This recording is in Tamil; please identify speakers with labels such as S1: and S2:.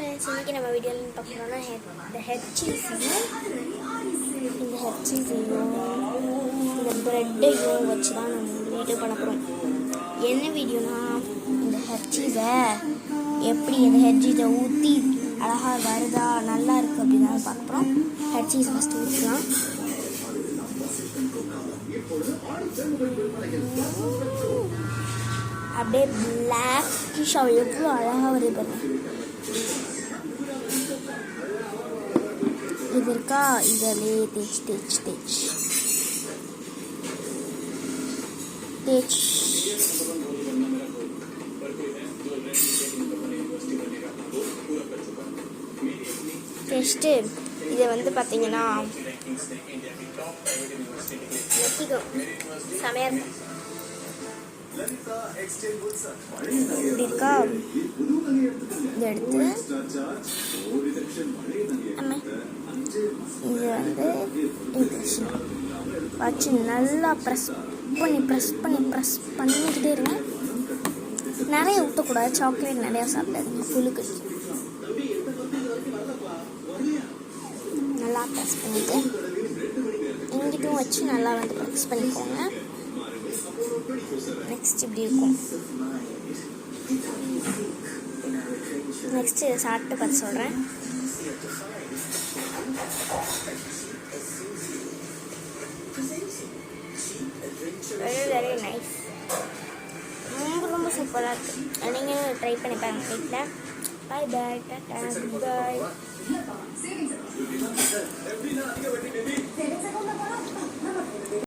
S1: ஃப்ரெண்ட்ஸ், இன்றைக்கி நம்ம வீடியோவில் பார்க்குறோன்னா இந்த ஹெட் சீஸையும் இந்த ப்ரெட்டையும் வச்சு தான் நம்ம வீடியோ பண்ண போகிறோம். என்ன வீடியோனா, இந்த ஹெட் சீஸை எப்படி இந்த ஹெட் சீஸை ஊற்றி அழகாக வருதா நல்லா இருக்குது அப்படின்னு தான் பார்க்க போகிறோம். ஹெட் சீஸ் ஃபஸ்ட்டு ஊற்றிக்கலாம். அப்படியே பிளாக்கிஷாக எவ்வளோ அழகாக வருது பாருங்க. இது இருக்கா, இதிலே தேய்ச்சி தேய்ச்சிட்டு இதை வந்து பார்த்தீங்கன்னா செமையாக இருக்கும். இப்படி இருக்கா, இதை எடுத்து இது வந்து வச்சு நல்லா ப்ரெஸ் பண்ணிக்கிட்டே இருங்க. நிறைய ஊற்றக்கூடாது, சாக்லேட் நிறையா சாப்பிடாதுங்க, புழுக்கு. நல்லா ப்ரெஸ் பண்ணிவிட்டு இங்கிட்டும் வச்சு நல்லா வந்து ப்ரெஸ் பண்ணிக்கோங்க. நெக்ஸ்ட் இப்படி இருக்கும். நெக்ஸ்ட் இதை சாப்பிட்டு பார்த்து சொல்கிறேன். வெரி நைஸ், ரொம்ப சூப்பராக இருக்குது. நீங்கள் ட்ரை பண்ணி பாருங்க வீட்டில். பாய் பாய், டாடா, பாய்.